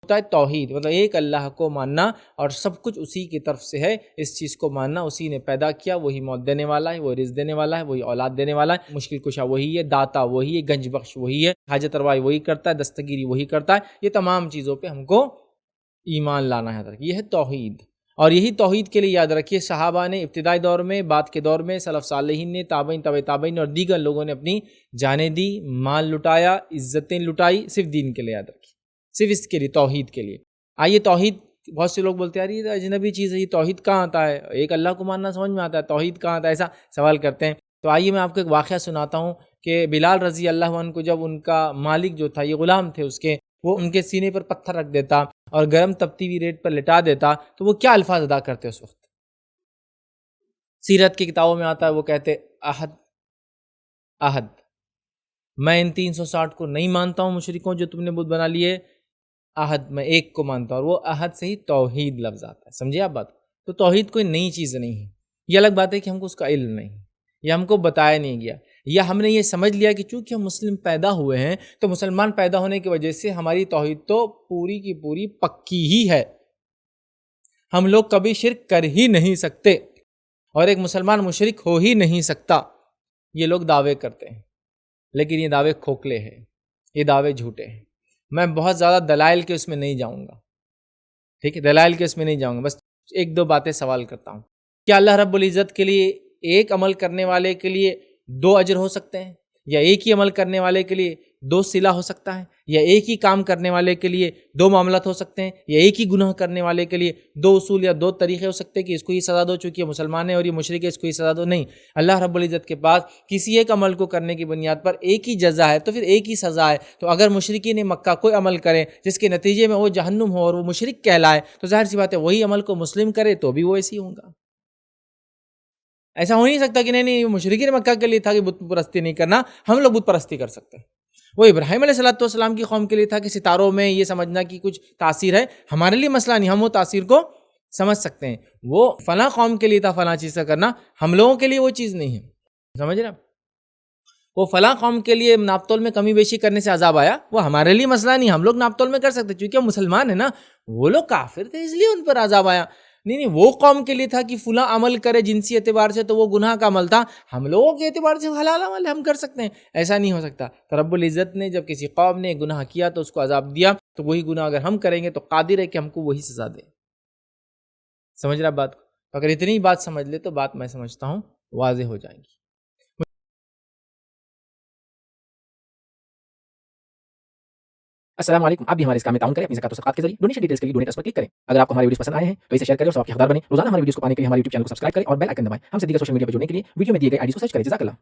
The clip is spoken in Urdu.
ہوتا ہے توحید، مطلب ایک اللہ کو ماننا اور سب کچھ اسی کی طرف سے ہے، اس چیز کو ماننا اسی نے پیدا کیا، وہی موت دینے والا ہے، وہی رزق دینے والا ہے، وہی اولاد دینے والا ہے، مشکل کشا وہی ہے، داتا وہی ہے، گنج بخش وہی ہے، حاجت روائی وہی کرتا ہے، دستگیری وہی کرتا ہے، یہ تمام چیزوں پہ ہم کو ایمان لانا ہے، یہ ہے توحید۔ اور یہی توحید کے لیے یاد رکھیے صحابہ نے ابتدائی دور میں، بعد کے دور میں سلف صالحین نے، تابعین، تبع تابعین اور دیگر لوگوں نے اپنی جانیں دی، مال لٹایا، عزتیں لٹائی، صرف دین کے لیے، یاد رکھیے، صرف اس کے لیے، توحید کے لیے۔ آئیے توحید، بہت سے لوگ بولتے ہیں یار یہ اجنبی چیز ہے، یہ توحید کہاں آتا ہے، ایک اللہ کو ماننا سمجھ میں آتا ہے، توحید کہاں آتا ہے، ایسا سوال کرتے ہیں۔ تو آئیے میں آپ کو ایک واقعہ سناتا ہوں کہ بلال رضی اللہ عنہ کو جب ان کا مالک جو تھا، یہ غلام تھے اس کے، وہ ان کے سینے پر پتھر رکھ دیتا اور گرم تپتی ہوئی ریت پر لٹا دیتا، تو وہ کیا الفاظ ادا کرتے اس وقت؟ سیرت کی کتابوں میں آتا ہے، وہ کہتے احد احد، میں ان 360 کو نہیں مانتا ہوں مشرکوں جو تم نے بت بنا لیے، احد میں ایک کو مانتا ہوں، اور وہ احد سے ہی توحید لفظ آتا ہے، سمجھے آپ بات؟ تو توحید کوئی نئی چیز نہیں ہے، یہ الگ بات ہے کہ ہم کو اس کا علم نہیں، یا ہم کو بتایا نہیں گیا، یا ہم نے یہ سمجھ لیا کہ چونکہ ہم مسلم پیدا ہوئے ہیں تو مسلمان پیدا ہونے کی وجہ سے ہماری توحید تو پوری کی پوری پکی ہی ہے، ہم لوگ کبھی شرک کر ہی نہیں سکتے، اور ایک مسلمان مشرک ہو ہی نہیں سکتا، یہ لوگ دعوے کرتے ہیں، لیکن یہ دعوے کھوکھلے ہیں، یہ دعوے جھوٹے ہیں۔ میں بہت زیادہ دلائل کے اس میں نہیں جاؤں گا، ٹھیک ہے، دلائل کے اس میں نہیں جاؤں گا، بس ایک دو باتیں سوال کرتا ہوں۔ کیا اللہ رب العزت کے لیے ایک عمل کرنے والے کے لیے 2 اجر ہو سکتے ہیں، یا ایک ہی عمل کرنے والے کے لیے 2 صلہ ہو سکتا ہے، یا ایک ہی کام کرنے والے کے لیے 2 معاملات ہو سکتے ہیں، یا ایک ہی گناہ کرنے والے کے لیے 2 اصول یا 2 طریقے ہو سکتے ہیں کہ اس کو یہ سزا دو چونکہ یہ مسلمان ہے اور یہ مشرک ہے اس کو یہ سزا دو؟ نہیں، اللہ رب العزت کے پاس کسی ایک عمل کو کرنے کی بنیاد پر ایک ہی جزا ہے، تو پھر ایک ہی سزا ہے۔ تو اگر مشرکین مکہ کوئی عمل کریں جس کے نتیجے میں وہ جہنم ہو اور وہ مشرک کہلائے، تو ظاہر سی بات ہے وہی عمل کو مسلم کرے تو بھی وہ ایسے ہی ہوں گا۔ ایسا ہو نہیں سکتا کہ نہیں مشرکین مکہ کے لیے تھا کہ بت پرستی نہیں کرنا، ہم لوگ بت پرستی کر سکتے ہیں۔ وہ ابراہیم علیہ السلام کی قوم کے لیے تھا کہ ستاروں میں یہ سمجھنا کہ کچھ تاثیر ہے، ہمارے لیے مسئلہ نہیں، ہم وہ تاثیر کو سمجھ سکتے ہیں۔ وہ فلاں قوم کے لیے تھا فلاں چیز کا کرنا، ہم لوگوں کے لیے وہ چیز نہیں ہے، سمجھ رہے ہیں؟ وہ فلاں قوم کے لیے ناپ تول میں کمی بیشی کرنے سے عذاب آیا، وہ ہمارے لیے مسئلہ نہیں، ہم لوگ ناپ تول میں کر سکتے چونکہ ہم مسلمان ہیں نا، وہ لوگ کافر تھے اس لیے ان پر عذاب آیا۔ نہیں، وہ قوم کے لیے تھا کہ فلاں عمل کرے جنسی اعتبار سے تو وہ گناہ کا عمل تھا، ہم لوگوں کے اعتبار سے حلال عمل ہم کر سکتے ہیں، ایسا نہیں ہو سکتا۔ تو رب العزت نے جب کسی قوم نے گناہ کیا تو اس کو عذاب دیا، تو وہی گناہ اگر ہم کریں گے تو قادر ہے کہ ہم کو وہی سزا دے۔ سمجھ رہا بات کو؟ اگر اتنی بات سمجھ لے تو بات میں سمجھتا ہوں واضح ہو جائے گی۔ السلام علیکم، آپ بھی ہمارے اس کام میں تعاون کریں اپنی زکات و صدقات کے ذریعے۔ ڈونیشن ڈیٹیلز کے لیے ڈونیٹ اس پر کلک کریں۔ اگر آپ کو ہماری ویڈیوز پسند آئے ہیں تو اسے شیئر کریں اور ثواب کے حقدار بنیں۔ روزانہ ہماری ویڈیوز کو پانے کے لیے ہمارے یوٹیوب چینل کو سبسکرائب کریں اور بیل آئکن دبائیں۔ ہم سے دیگر سوشل میڈیا پر جڑنے کے لیے ویڈیو میں دیے گئے آئی ڈی کو سرچ کریں۔ جزاک اللہ۔